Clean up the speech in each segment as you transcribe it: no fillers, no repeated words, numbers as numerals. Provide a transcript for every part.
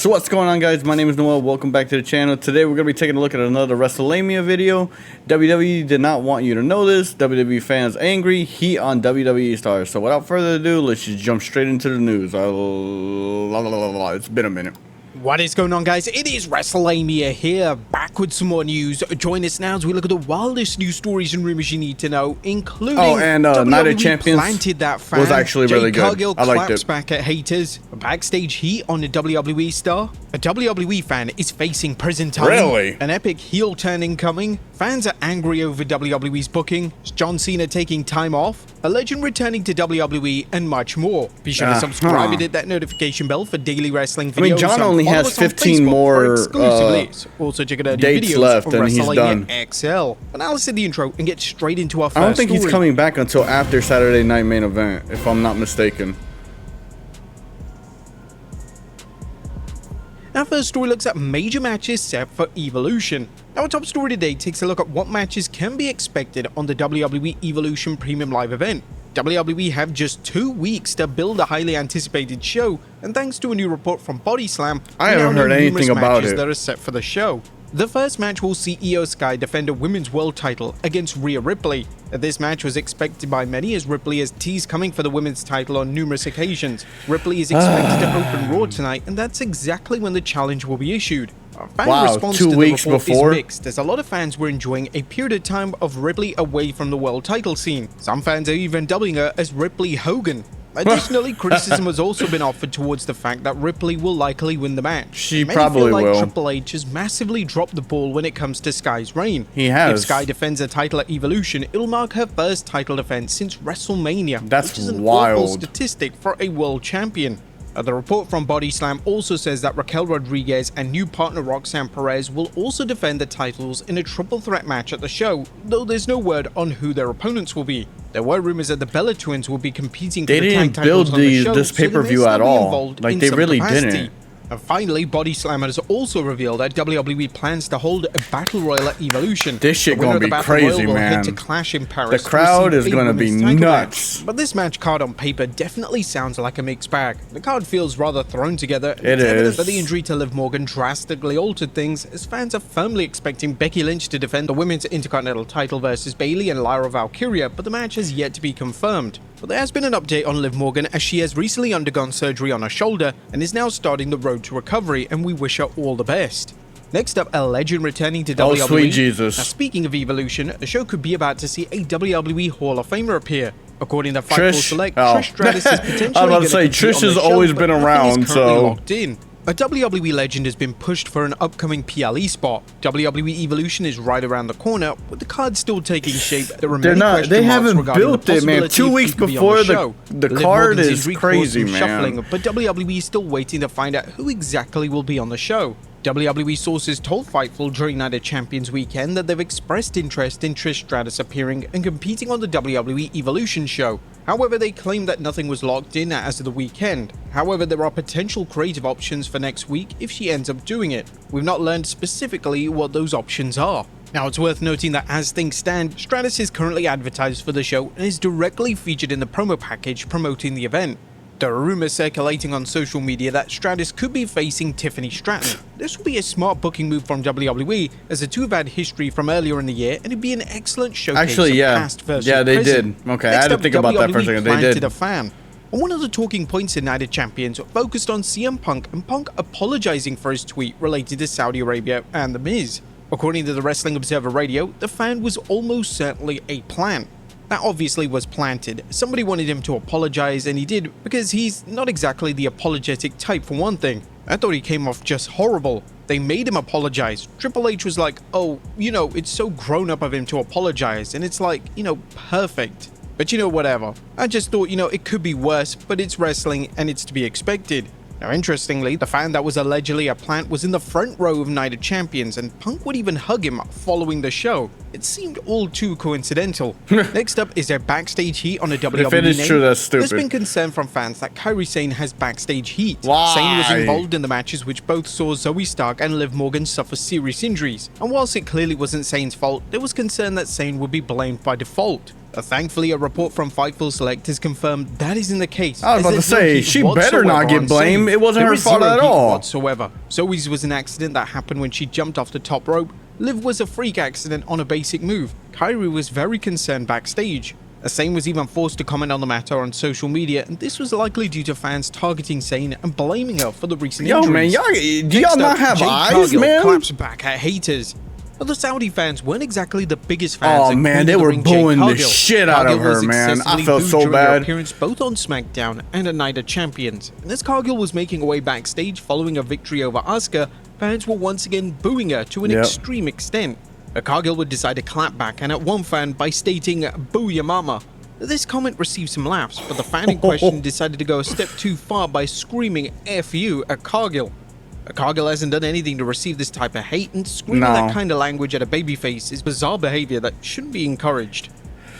So what's going on, guys? My name is Noel. Welcome back to the channel. Today we're going to be taking a look at another Wrestlelamia video. WWE did not want you to know this. WWE fans angry. Heat on WWE stars. So without further ado, let's just jump straight into the news. It's been a minute. What is going on, guys? It is Wrestlelamia here, back with some more news. Join us now as we look at the wildest news stories and rumors you need to know, including Night of Champions planted that fan. was actually really good. Cargill I liked claps it. back at haters. A backstage heat on a WWE star. A WWE fan is facing prison time. Really? An epic heel turn incoming. Fans are angry over WWE's booking. Is John Cena taking time off? A legend returning to WWE, and much more. Be sure to subscribe and hit that notification bell for daily wrestling videos. I mean, John only has 15 more also check out dates videos left, and he's WrestleLamia done. XL. But now let's hit the intro and get straight into our first I don't think story. he's coming back until after Saturday Night Main Event, if I'm not mistaken. Our first story looks at major matches set for Evolution. Our top story today takes a look at what matches can be expected on the WWE Evolution Premium Live event. WWE have just 2 weeks to build a highly anticipated show, and thanks to a new report from Body Slam, I haven't heard anything about it that are set for the show. The first match will see Io Sky defend a women's world title against Rhea Ripley. This match was expected by many as Ripley has teased coming for the women's title on numerous occasions. Ripley is expected to open Raw tonight, and that's exactly when the challenge will be issued. Fan response 2 to weeks the report before? is mixed, as a lot of fans were enjoying a period of time of Ripley away from the world title scene. Some fans are even dubbing her as Ripley Hogan. Additionally, criticism has also been offered towards the fact that Ripley will likely win the match. She Many probably feel like will. Triple H has massively dropped the ball when it comes to Sky's reign. He has. If Sky defends a title at Evolution, it'll mark her first title defense since WrestleMania. That's which is an wild. awful statistic for a world champion. The report from Body Slam also says that Raquel Rodriguez and new partner Roxanne Perez will also defend the titles in a triple threat match at the show, though there's no word on who their opponents will be. There were rumors that the Bella Twins will be competing for They the tag didn't build titles on the show, this so they may pay-per-view still at be all. involved Like, in they some really capacity. didn't. And finally, Body Slam has also revealed that WWE plans to hold a Battle Royal at Evolution. This shit The winner gonna of the be Battle crazy, Royal will man. head to Clash in Paris The crowd to receive is a gonna be women's title nuts. match. But this match card on paper definitely sounds like a mixed bag. The card feels rather thrown together. It It's evident is. that the injury to Liv Morgan drastically altered things, as fans are firmly expecting Becky Lynch to defend the women's Intercontinental title versus Bayley and Lyra Valkyria, but the match has yet to be confirmed. But there has been an update on Liv Morgan, as she has recently undergone surgery on her shoulder and is now starting the road to recovery, and we wish her all the best. Next up, a legend returning to WWE. Oh, sweet Jesus. Now, speaking of Evolution, the show could be about to see a WWE Hall of Famer appear. According to Fightful Trish? Select, Oh. Trish Stratus is potentially I was about to gonna say, compete Trish on the has show, always but been nothing is around, currently so- locked in. A WWE legend has been pushed for an upcoming PLE spot. WWE Evolution is right around the corner, with the card still taking shape. There are They're many not. question They marks haven't regarding built the it, man. possibility 2 if weeks he could be on before show. the Liv card Morgan's is injury caused crazy, some man. shuffling, but WWE is still waiting to find out who exactly will be on the show. WWE sources told Fightful during Night of Champions weekend that they've expressed interest in Trish Stratus appearing and competing on the WWE Evolution show. However, they claim that nothing was locked in as of the weekend. However, there are potential creative options for next week if she ends up doing it. We've not learned specifically what those options are. Now, it's worth noting that as things stand, Stratus is currently advertised for the show and is directly featured in the promo package promoting the event. There are rumors circulating on social media that Stratus could be facing Tiffany Stratton. This would be a smart booking move from WWE, as the two have had history from earlier in the year, and it'd be an excellent showcase Actually, of yeah. past versus Yeah, they present. did. Okay, I Next had to up, think about that for a WWE second. They planted did. a fan. And one of the talking points in Night of Champions focused on CM Punk and Punk apologizing for his tweet related to Saudi Arabia and The Miz. According to the Wrestling Observer Radio, the fan was almost certainly a plant. That obviously was planted. Somebody wanted him to apologize, and he did, because he's not exactly the apologetic type for one thing. I thought he came off just horrible. They made him apologize. Triple H was like, oh, it's so grown up of him to apologize, and it's like, perfect. But whatever. I just thought, it could be worse, but it's wrestling, and it's to be expected. Now, interestingly, the fan that was allegedly a plant was in the front row of Night of Champions, and Punk would even hug him following the show. It seemed all too coincidental. Next up is their backstage heat on a WWE If it is name. true, that's stupid. There's been concern from fans that Kairi Sane has backstage heat. Why? Sane was involved in the matches which both saw Zoe Stark and Liv Morgan suffer serious injuries, and whilst it clearly wasn't Sane's fault, there was concern that Sane would be blamed by default. Thankfully, a report from Fightful Select has confirmed that isn't the case. I was about to say, she better not get blamed. It wasn't her fault at all. Whatsoever. Zoe's was an accident that happened when she jumped off the top rope. Liv was a freak accident on a basic move. Kyrie was very concerned backstage. Sane was even forced to comment on the matter on social media, and this was likely due to fans targeting Sane and blaming her for the recent injuries. Yo, man, do y'all not have eyes, Cargill man? Claps back at haters. But the Saudi fans weren't exactly the biggest fans. Oh man, they were booing the shit out of her, man. I felt so bad. Appearance both on SmackDown and at Night of Champions. And as Cargill was making her way backstage following a victory over Asuka, fans were once again booing her to an extreme extent. Cargill would decide to clap back and at one fan by stating, "Boo your mama." This comment received some laughs, but the fan in question decided to go a step too far by screaming "F you" at Cargill. Cargill hasn't done anything to receive this type of hate, and screaming that kind of language at a babyface is bizarre behavior that shouldn't be encouraged.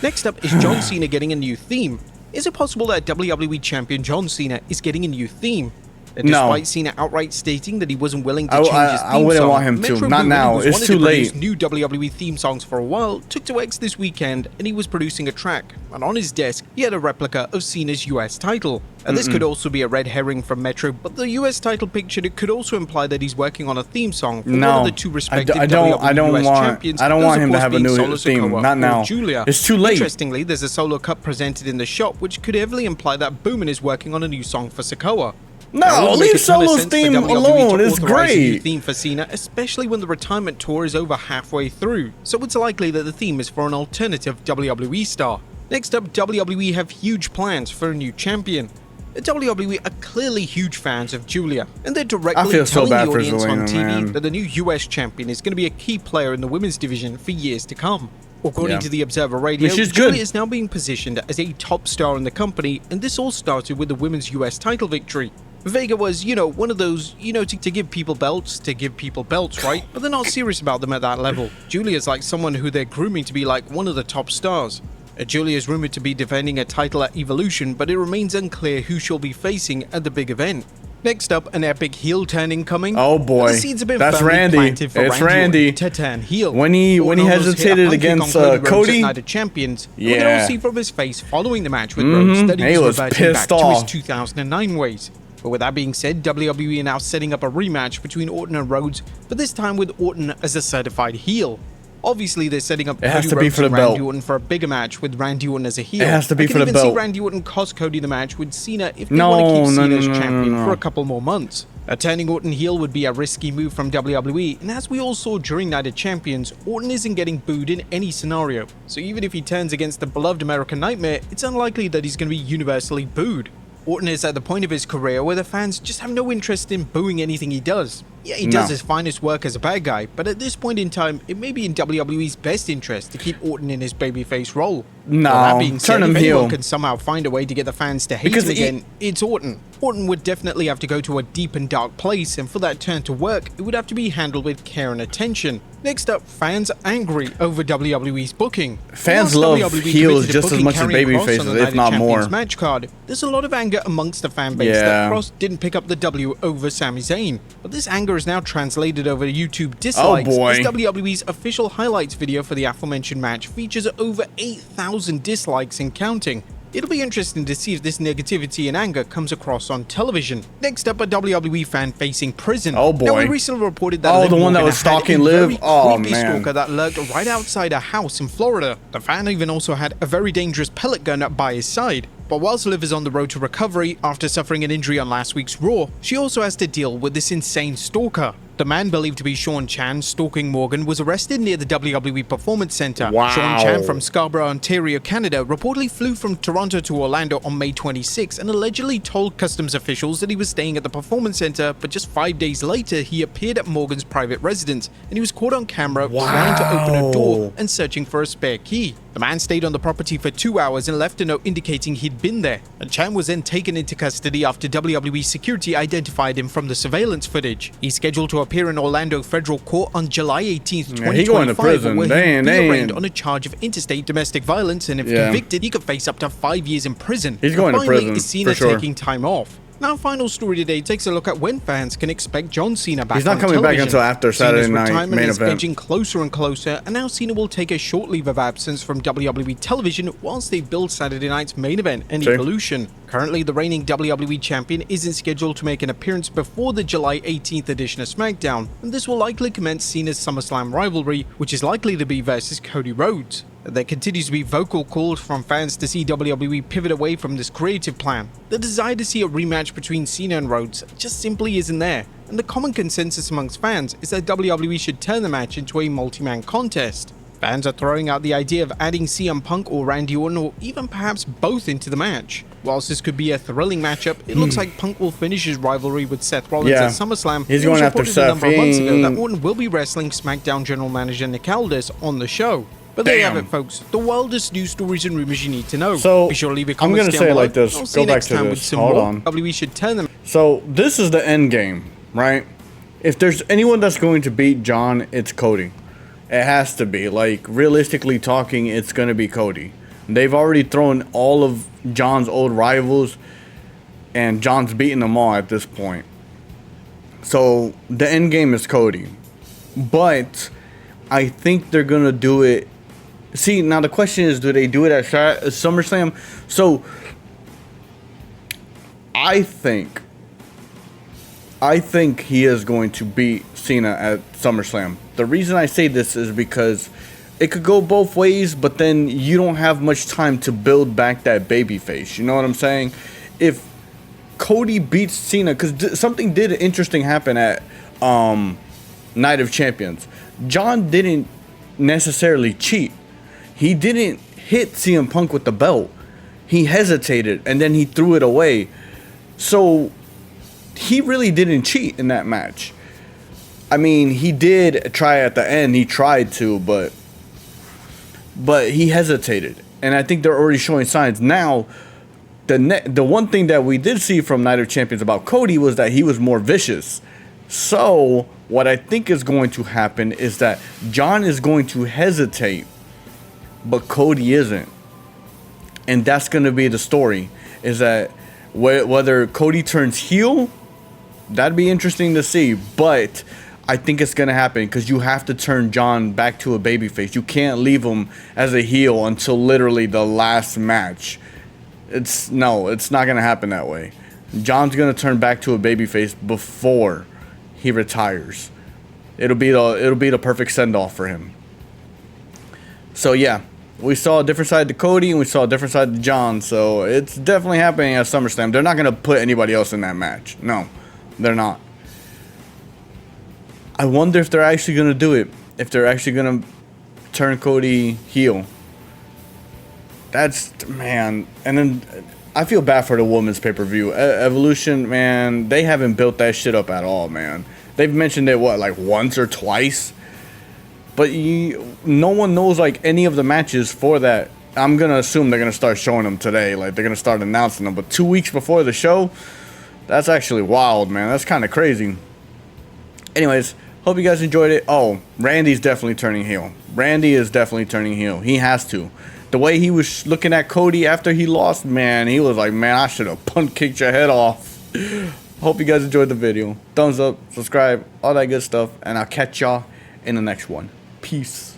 Next up is John Cena getting a new theme. Is it possible that WWE Champion John Cena is getting a new theme? Despite Cena outright stating that he wasn't willing to change his theme song, I wouldn't want him to. Not now. It's too late. New WWE theme songs for a while, took to X this weekend, and he was producing a track. And on his desk, he had a replica of Cena's US title. And this could also be a red herring from Metro, but the US title picture could also imply that he's working on a theme song for one of the two respected WWE US champions. I don't want him to have a new theme. Not now. Julia. It's too late. Interestingly, there's a solo cut presented in the shop, which could heavily imply that Boomin is working on a new song for Sikoa. No, leave Solo's theme alone. It's great. Theme for Cena, especially when the retirement tour is over halfway through. So it's likely that the theme is for an alternative WWE star. Next up, WWE have huge plans for a new champion. The WWE are clearly huge fans of Julia, and they're directly telling the audience on TV that the new US champion is going to be a key player in the women's division for years to come. According to the Observer Radio, Julia is now being positioned as a top star in the company, and this all started with the women's US title victory. Vega was, one of those, to give people belts, right? But they're not serious about them at that level. Julia's like someone who they're grooming to be like one of the top stars. Julia is rumored to be defending a title at Evolution, but it remains unclear who she'll be facing at the big event. Next up, an epic heel turn incoming. Oh boy, the seeds have been that's Randy. It's Randy to turn heel. When he hesitated against Cody, Night of Champions. We can all see from his face following the match with Rhodes that he was reverting back to his 2009 ways. But with that being said, WWE are now setting up a rematch between Orton and Rhodes, but this time with Orton as a certified heel. Obviously, they're setting up Randy Orton for a bigger match with Randy Orton as a heel. It has to be for the belt. I can even see Randy Orton cost Cody the match with Cena if they want to keep Cena as champion for a couple more months. Turning Orton heel would be a risky move from WWE, and as we all saw during Night of Champions, Orton isn't getting booed in any scenario. So even if he turns against the beloved American Nightmare, it's unlikely that he's going to be universally booed. Orton is at the point of his career where the fans just have no interest in booing anything he does. Yeah, he does his finest work as a bad guy, but at this point in time, it may be in WWE's best interest to keep Orton in his babyface role. No, that being said, turn him if heel. anyone can somehow find a way to get the fans to hate him again, it's Orton. Orton would definitely have to go to a deep and dark place, and for that turn to work, it would have to be handled with care and attention. Next up, fans angry over WWE's booking. Fans love heels just as much as babyfaces, if not more. Match card. There's a lot of anger amongst the fan base that Cross didn't pick up the W over Sami Zayn, but this anger is now translated over YouTube dislikes as WWE's official highlights video for the aforementioned match features over 8,000 dislikes and counting. It'll be interesting to see if this negativity and anger comes across on television. Next up, a WWE fan facing prison. Oh boy. Now, we recently reported that the one that was stalking Liv? Oh man. Stalker that lurked right outside a house in Florida. The fan even also had a very dangerous pellet gun by his side. But whilst Liv is on the road to recovery after suffering an injury on last week's Raw, she also has to deal with this insane stalker. The man believed to be Sean Chan stalking Morgan was arrested near the WWE Performance Center. Wow. Sean Chan from Scarborough, Ontario, Canada, reportedly flew from Toronto to Orlando on May 26 and allegedly told customs officials that he was staying at the Performance Center, but just 5 days later he appeared at Morgan's private residence and he was caught on camera trying to open a door and searching for a spare key. The man stayed on the property for 2 hours and left a note indicating he'd been there. And Chan was then taken into custody after WWE security identified him from the surveillance footage. He's scheduled to appear in Orlando Federal Court on July 18th, 2025, he going to prison. where he'll be arraigned on a charge of interstate domestic violence, and if convicted, he could face up to 5 years in prison. He's going to prison, is Cena taking time off. Now, our final story today takes a look at when fans can expect John Cena back. He's not on coming back television. until after Saturday Cena's night retirement main is event. edging closer and closer, and now Cena will take a short leave of absence from WWE television whilst they build Saturday night's main event and Evolution. Currently, the reigning WWE champion isn't scheduled to make an appearance before the July 18th edition of SmackDown, and this will likely commence Cena's SummerSlam rivalry, which is likely to be versus Cody Rhodes. There continues to be vocal calls from fans to see WWE pivot away from this creative plan. The desire to see a rematch between Cena and Rhodes just simply isn't there, and the common consensus amongst fans is that WWE should turn the match into a multi-man contest. Fans are throwing out the idea of adding CM Punk or Randy Orton, or even perhaps both, into the match. Whilst this could be a thrilling matchup, it looks like Punk will finish his rivalry with Seth Rollins at SummerSlam. He's going after Seth. A number of months ago that Orton will be wrestling SmackDown general manager Nick Aldis on the show. But there you have it, folks. The wildest news stories and rumors you need to know. So be sure to leave your I'm comments gonna say it below. like this. I'll see Go you back next to time this. with some Hold more. on. WWE should turn them. So this is the end game, right? If there's anyone that's going to beat John, it's Cody. It has to be. Like, realistically talking, it's going to be Cody. They've already thrown all of John's old rivals, and John's beating them all at this point. So the end game is Cody. But I think they're going to do it. See, now the question is, do they do it at SummerSlam? So I think he is going to beat Cena at SummerSlam. The reason I say this is because it could go both ways, but then you don't have much time to build back that baby face. You know what I'm saying? If Cody beats Cena, because something did interesting happen at Night of Champions. John didn't necessarily cheat. He didn't hit CM Punk with the belt. He hesitated, and then he threw it away. So he really didn't cheat in that match. I mean, he did try at the end. He tried to, but he hesitated. And I think they're already showing signs. Now, the one thing that we did see from Night of Champions about Cody was that he was more vicious. So what I think is going to happen is that John is going to hesitate, but Cody isn't. And that's going to be the story, is that whether Cody turns heel, that'd be interesting to see. But I think it's going to happen because you have to turn John back to a babyface. You can't leave him as a heel until literally the last match. It's not going to happen that way. John's going to turn back to a babyface before he retires. It'll be the perfect send-off for him. So yeah, we saw a different side to Cody and we saw a different side to John. So it's definitely happening at SummerSlam. They're not going to put anybody else in that match. No, they're not. I wonder if they're actually going to do it. If they're actually going to turn Cody heel. Man. And then I feel bad for the women's pay-per-view. Evolution, man, they haven't built that shit up at all, man. They've mentioned it, like once or twice? But no one knows, like, any of the matches for that. I'm going to assume they're going to start showing them today. Like, they're going to start announcing them. But 2 weeks before the show? That's actually wild, man. That's kind of crazy. Anyways, hope you guys enjoyed it. Oh, Randy's definitely turning heel. Randy is definitely turning heel. He has to. The way he was looking at Cody after he lost, man, he was like, man, I should have punt kicked your head off. Hope you guys enjoyed the video. Thumbs up, subscribe, all that good stuff. And I'll catch y'all in the next one. Peace.